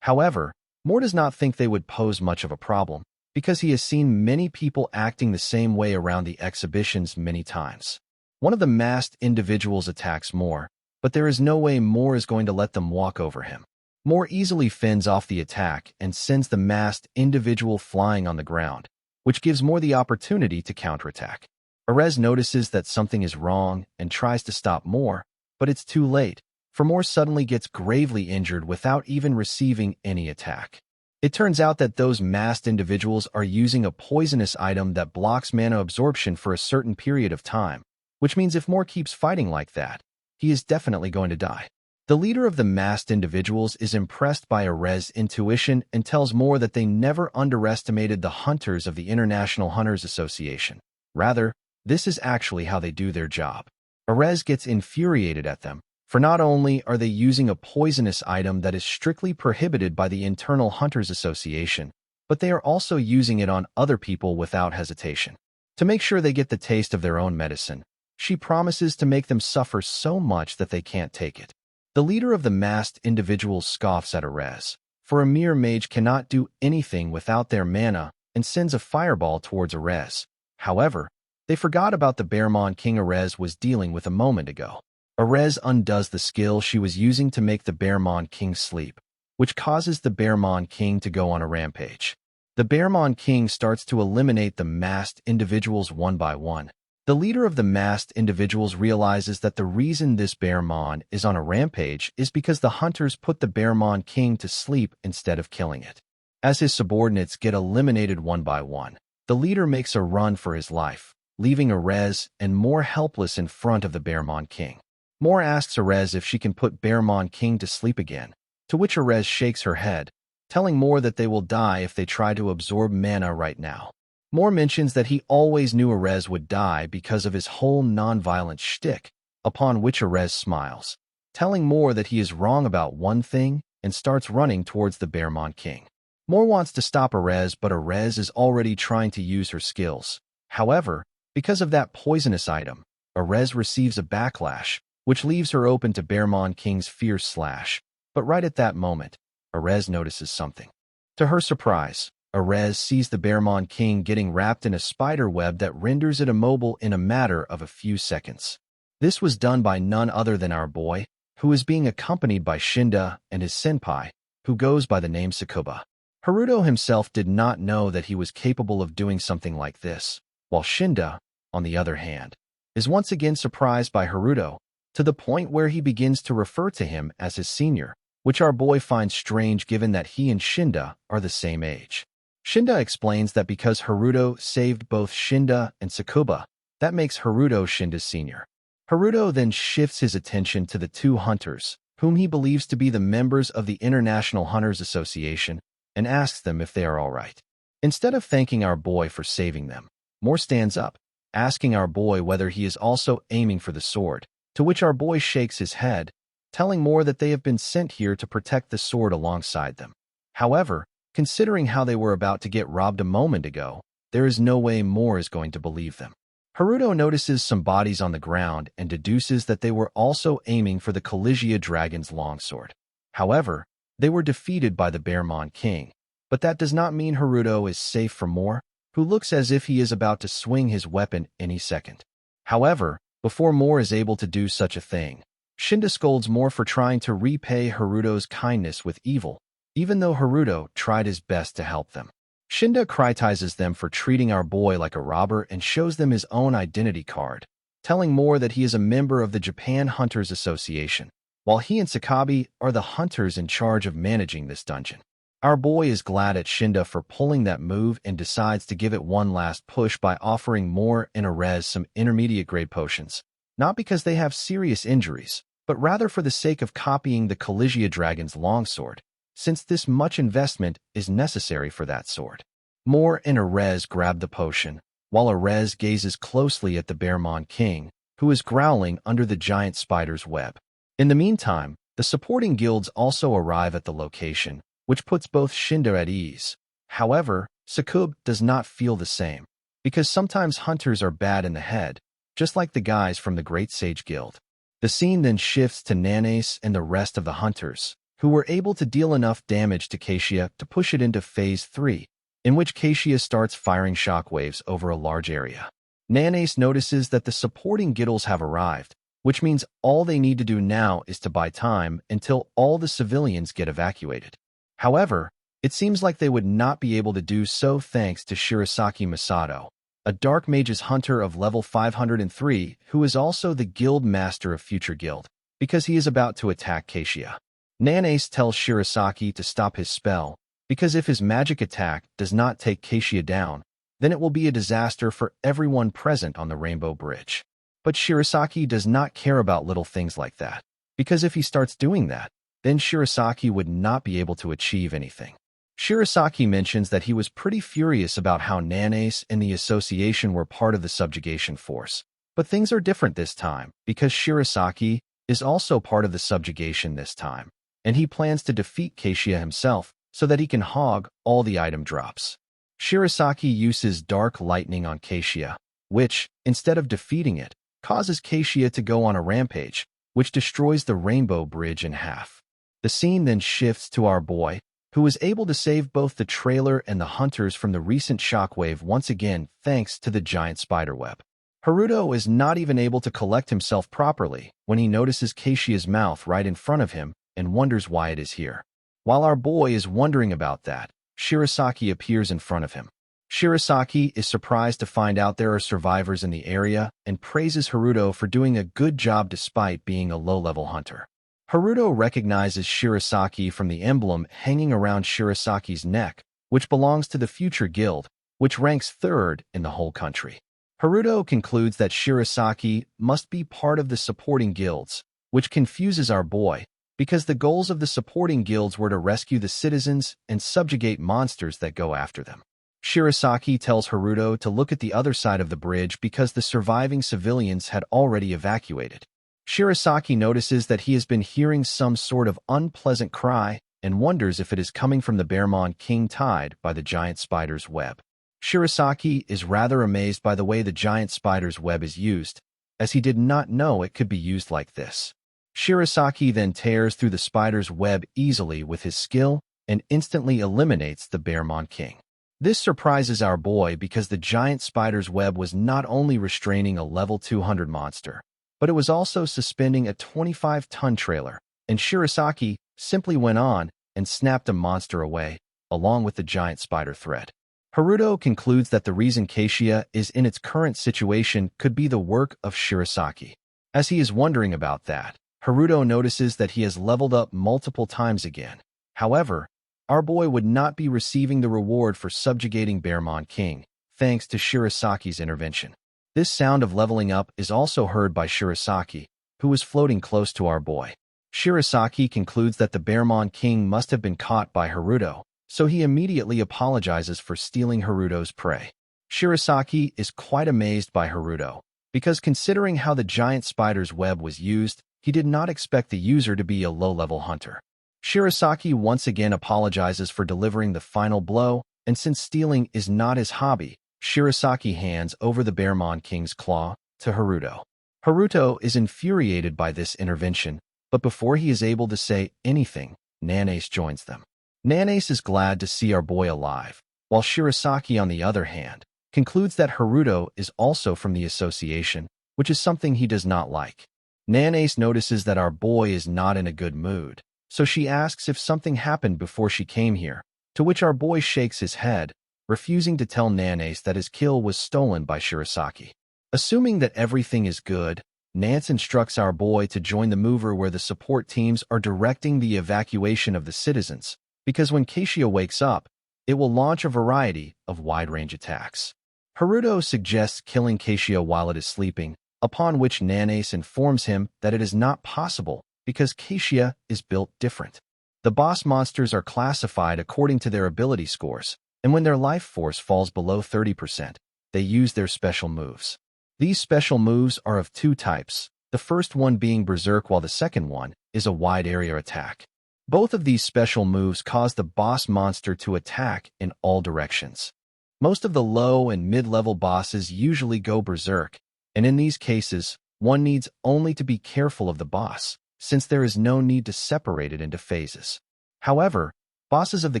However, Moore does not think they would pose much of a problem, because he has seen many people acting the same way around the exhibitions many times. One of the masked individuals attacks Moore, but there is no way Moore is going to let them walk over him. Moore easily fends off the attack and sends the masked individual flying on the ground, which gives Moore the opportunity to counterattack. Erez notices that something is wrong and tries to stop Moore, but it's too late, for Moore suddenly gets gravely injured without even receiving any attack. It turns out that those masked individuals are using a poisonous item that blocks mana absorption for a certain period of time, which means if Moore keeps fighting like that, he is definitely going to die. The leader of the masked individuals is impressed by Erez's intuition and tells Moore that they never underestimated the hunters of the International Hunters Association. Rather, this is actually how they do their job. Erez gets infuriated at them, for not only are they using a poisonous item that is strictly prohibited by the Internal Hunters Association, but they are also using it on other people without hesitation. To make sure they get the taste of their own medicine, she promises to make them suffer so much that they can't take it. The leader of the masked individuals scoffs at Erez, for a mere mage cannot do anything without their mana, and sends a fireball towards Erez. However, they forgot about the Bearmon King Erez was dealing with a moment ago. Erez undoes the skill she was using to make the Bearmon King sleep, which causes the Bearmon King to go on a rampage. The Bearmon King starts to eliminate the masked individuals one by one. The leader of the masked individuals realizes that the reason this Bearmon is on a rampage is because the hunters put the Bearmon King to sleep instead of killing it. As his subordinates get eliminated one by one, the leader makes a run for his life, leaving Erez and Moore helpless in front of the Bearmon King. Moore asks Erez if she can put Bearmon King to sleep again, to which Erez shakes her head, telling Moore that they will die if they try to absorb mana right now. Moore mentions that he always knew Erez would die because of his whole non-violent shtick, upon which Erez smiles, telling Moore that he is wrong about one thing and starts running towards the Bearmon King. Moore wants to stop Erez, but Erez is already trying to use her skills. However, because of that poisonous item, Erez receives a backlash, which leaves her open to Bearmon King's fierce slash. But right at that moment, Erez notices something. To her surprise, Erez sees the Bearmon King getting wrapped in a spider web that renders it immobile in a matter of a few seconds. This was done by none other than our boy, who is being accompanied by Shinda and his senpai, who goes by the name Sakuba. Haruto himself did not know that he was capable of doing something like this, while Shinda, on the other hand, is once again surprised by Haruto, to the point where he begins to refer to him as his senior, which our boy finds strange given that he and Shinda are the same age. Shinda explains that because Haruto saved both Shinda and Sakuba, that makes Haruto Shinda's senior. Haruto then shifts his attention to the two hunters, whom he believes to be the members of the International Hunters Association, and asks them if they are all right. Instead of thanking our boy for saving them, Moore stands up, asking our boy whether he is also aiming for the sword, to which our boy shakes his head, telling Moore that they have been sent here to protect the sword alongside them. However, considering how they were about to get robbed a moment ago, there is no way Moore is going to believe them. Haruto notices some bodies on the ground and deduces that they were also aiming for the Collegia Dragon's longsword. However, they were defeated by the Bearmon King, but that does not mean Haruto is safe from Moore, who looks as if he is about to swing his weapon any second. However, before Moore is able to do such a thing, Shinda scolds Moore for trying to repay Haruto's kindness with evil, even though Haruto tried his best to help them. Shinda criticizes them for treating our boy like a robber and shows them his own identity card, telling Moore that he is a member of the Japan Hunters Association, while he and Sakabe are the hunters in charge of managing this dungeon. Our boy is glad at Shinda for pulling that move and decides to give it one last push by offering Moore and Erez some intermediate-grade potions, not because they have serious injuries, but rather for the sake of copying the Collegia Dragon's longsword, since this much investment is necessary for that sword. Moore and Erez grab the potion, while Erez gazes closely at the Bearmon King, who is growling under the giant spider's web. In the meantime, the supporting guilds also arrive at the location, which puts both Shinda at ease. However, Sakub does not feel the same, because sometimes hunters are bad in the head, just like the guys from the Great Sage Guild. The scene then shifts to Nanace and the rest of the hunters, who were able to deal enough damage to Keishia to push it into Phase 3, in which Keishia starts firing shockwaves over a large area. Nanace notices that the supporting guilds have arrived, which means all they need to do now is to buy time until all the civilians get evacuated. However, it seems like they would not be able to do so thanks to Shirasaki Masato, a Dark Mage's hunter of level 503 who is also the guild master of Future Guild, because he is about to attack Keishia. Nanace tells Shirasaki to stop his spell, because if his magic attack does not take Keishia down, then it will be a disaster for everyone present on the Rainbow Bridge. But Shirasaki does not care about little things like that, because if he starts doing that, then Shirasaki would not be able to achieve anything. Shirasaki mentions that he was pretty furious about how Nanace and the association were part of the subjugation force. But things are different this time, because Shirasaki is also part of the subjugation this time, and he plans to defeat Keishia himself so that he can hog all the item drops. Shirasaki uses Dark Lightning on Keishia, which, instead of defeating it, causes Keishia to go on a rampage, which destroys the Rainbow Bridge in half. The scene then shifts to our boy, who was able to save both the trailer and the hunters from the recent shockwave once again thanks to the giant spiderweb. Haruto is not even able to collect himself properly when he notices Keishia's mouth right in front of him and wonders why it is here. While our boy is wondering about that, Shirasaki appears in front of him. Shirasaki is surprised to find out there are survivors in the area and praises Haruto for doing a good job despite being a low-level hunter. Haruto recognizes Shirasaki from the emblem hanging around Shirasaki's neck, which belongs to the Future Guild, which ranks third in the whole country. Haruto concludes that Shirasaki must be part of the supporting guilds, which confuses our boy, because the goals of the supporting guilds were to rescue the citizens and subjugate monsters that go after them. Shirasaki tells Haruto to look at the other side of the bridge because the surviving civilians had already evacuated. Shirasaki notices that he has been hearing some sort of unpleasant cry and wonders if it is coming from the Bearmon King tied by the giant spider's web. Shirasaki is rather amazed by the way the giant spider's web is used, as he did not know it could be used like this. Shirasaki then tears through the spider's web easily with his skill and instantly eliminates the Bearmon King. This surprises our boy because the giant spider's web was not only restraining a level 200 monster, but it was also suspending a 25-ton trailer, and Shirasaki simply went on and snapped a monster away, along with the giant spider thread. Haruto concludes that the reason Keishia is in its current situation could be the work of Shirasaki. As he is wondering about that, Haruto notices that he has leveled up multiple times again. However, our boy would not be receiving the reward for subjugating Bearmon King, thanks to Shirasaki's intervention. This sound of leveling up is also heard by Shirasaki, who is floating close to our boy. Shirasaki concludes that the Bearmon King must have been caught by Haruto, so he immediately apologizes for stealing Haruto's prey. Shirasaki is quite amazed by Haruto, because considering how the giant spider's web was used, he did not expect the user to be a low-level hunter. Shirasaki once again apologizes for delivering the final blow, and since stealing is not his hobby, Shirasaki hands over the Bearmon King's claw to Haruto. Haruto is infuriated by this intervention, but before he is able to say anything, Nanace joins them. Nanace is glad to see our boy alive, while Shirasaki, on the other hand, concludes that Haruto is also from the association, which is something he does not like. Nanace notices that our boy is not in a good mood, so she asks if something happened before she came here, to which our boy shakes his head, refusing to tell Nanace that his kill was stolen by Shirasaki. Assuming that everything is good, Nance instructs our boy to join the mover where the support teams are directing the evacuation of the citizens, because when Keishia wakes up, it will launch a variety of wide-range attacks. Haruto suggests killing Keishia while it is sleeping, upon which Nanace informs him that it is not possible because Keishia is built different. The boss monsters are classified according to their ability scores, and when their life force falls below 30%, they use their special moves. These special moves are of two types, the first one being Berserk while the second one is a wide area attack. Both of these special moves cause the boss monster to attack in all directions. Most of the low and mid-level bosses usually go Berserk, and in these cases, one needs only to be careful of the boss, since there is no need to separate it into phases. However, bosses of the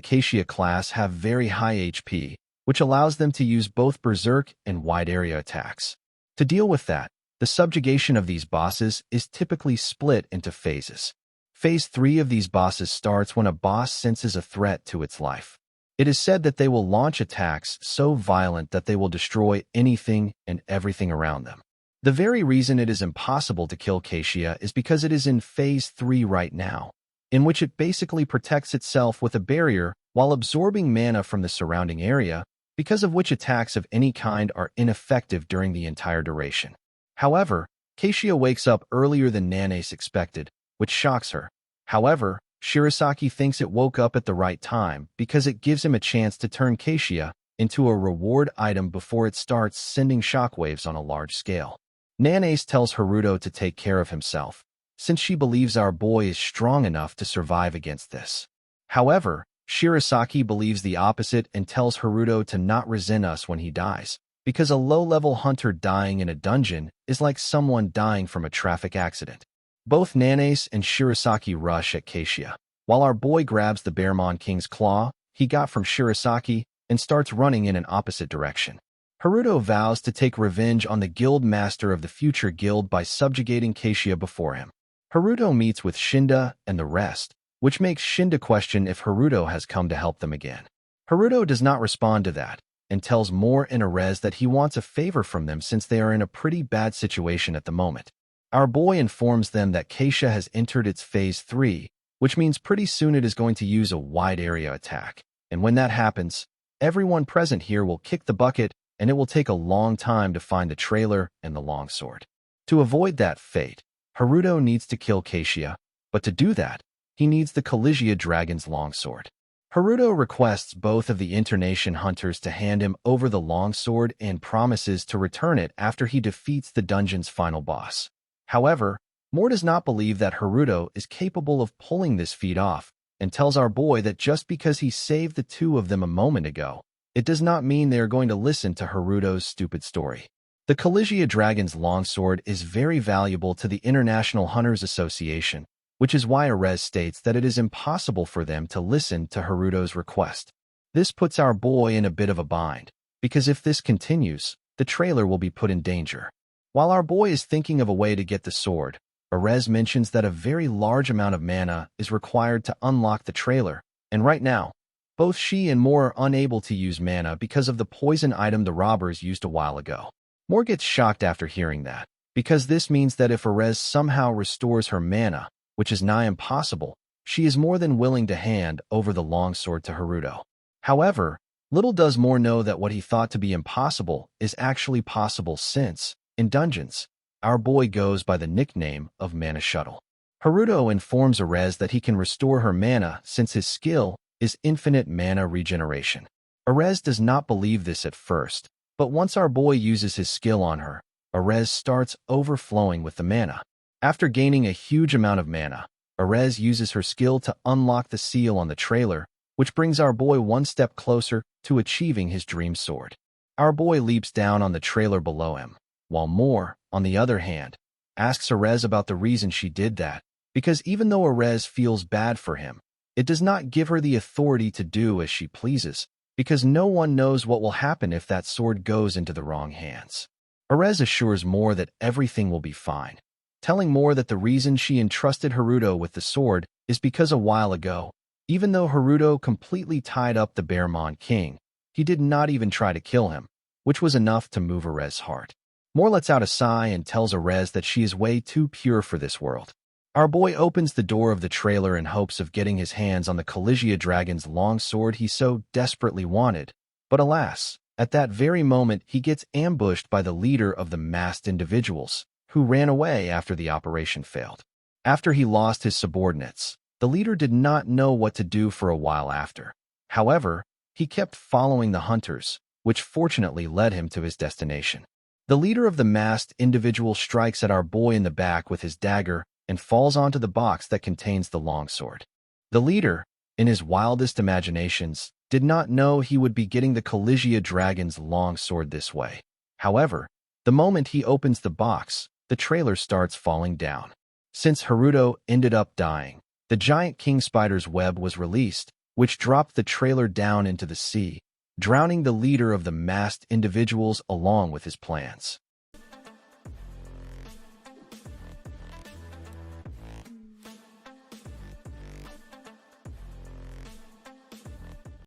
Keishia class have very high HP, which allows them to use both Berserk and wide area attacks. To deal with that, the subjugation of these bosses is typically split into phases. Phase 3 of these bosses starts when a boss senses a threat to its life. It is said that they will launch attacks so violent that they will destroy anything and everything around them. The very reason it is impossible to kill Keishia is because it is in Phase 3 right now, in which it basically protects itself with a barrier while absorbing mana from the surrounding area, because of which attacks of any kind are ineffective during the entire duration. However, Keishia wakes up earlier than Nanace expected, which shocks her. However, Shirasaki thinks it woke up at the right time because it gives him a chance to turn Keishia into a reward item before it starts sending shockwaves on a large scale. Nanace tells Haruto to take care of himself, since she believes our boy is strong enough to survive against this. However, Shirasaki believes the opposite and tells Haruto to not resent us when he dies, because a low-level hunter dying in a dungeon is like someone dying from a traffic accident. Both Nanace and Shirasaki rush at Keishia, while our boy grabs the Bearmon King's claw he got from Shirasaki and starts running in an opposite direction. Haruto vows to take revenge on the guild master of the future guild by subjugating Keishia before him. Haruto meets with Shinda and the rest, which makes Shinda question if Haruto has come to help them again. Haruto does not respond to that, and tells Mor and Erez that he wants a favor from them since they are in a pretty bad situation at the moment. Our boy informs them that Keishia has entered its Phase 3, which means pretty soon it is going to use a wide-area attack, and when that happens, everyone present here will kick the bucket, and it will take a long time to find the trailer and the longsword. To avoid that fate, Haruto needs to kill Keishia, but to do that, he needs the Collegia Dragon's longsword. Haruto requests both of the Internation hunters to hand him over the longsword and promises to return it after he defeats the dungeon's final boss. However, Mor does not believe that Haruto is capable of pulling this feat off and tells our boy that just because he saved the two of them a moment ago, it does not mean they are going to listen to Haruto's stupid story. The Collegia Dragon's longsword is very valuable to the International Hunters Association, which is why Erez states that it is impossible for them to listen to Haruto's request. This puts our boy in a bit of a bind, because if this continues, the trailer will be put in danger. While our boy is thinking of a way to get the sword, Erez mentions that a very large amount of mana is required to unlock the trailer, and right now, both she and Mor are unable to use mana because of the poison item the robbers used a while ago. Mor gets shocked after hearing that, because this means that if Erez somehow restores her mana, which is nigh impossible, she is more than willing to hand over the longsword to Haruto. However, little does Mor know that what he thought to be impossible is actually possible since, in dungeons, our boy goes by the nickname of Mana Shuttle. Haruto informs Erez that he can restore her mana since his skill is infinite mana regeneration. Erez does not believe this at first, but once our boy uses his skill on her, Erez starts overflowing with the mana. After gaining a huge amount of mana, Erez uses her skill to unlock the seal on the trailer, which brings our boy one step closer to achieving his dream sword. Our boy leaps down on the trailer below him, while Mor, on the other hand, asks Erez about the reason she did that, because even though Erez feels bad for him, it does not give her the authority to do as she pleases, because no one knows what will happen if that sword goes into the wrong hands. Erez assures Mor that everything will be fine, telling Mor that the reason she entrusted Haruto with the sword is because a while ago, even though Haruto completely tied up the Bearmon King, he did not even try to kill him, which was enough to move Erez's heart. Mor lets out a sigh and tells Erez that she is way too pure for this world. Our boy opens the door of the trailer in hopes of getting his hands on the Collegia Dragon's longsword he so desperately wanted, but alas, at that very moment he gets ambushed by the leader of the masked individuals, who ran away after the operation failed. After he lost his subordinates, the leader did not know what to do for a while after. However, he kept following the hunters, which fortunately led him to his destination. The leader of the masked individual strikes at our boy in the back with his dagger and falls onto the box that contains the longsword. The leader, in his wildest imaginations, did not know he would be getting the Collegia Dragon's longsword this way. However, the moment he opens the box, the trailer starts falling down. Since Haruto ended up dying, the giant king spider's web was released, which dropped the trailer down into the sea, drowning the leader of the masked individuals along with his plans.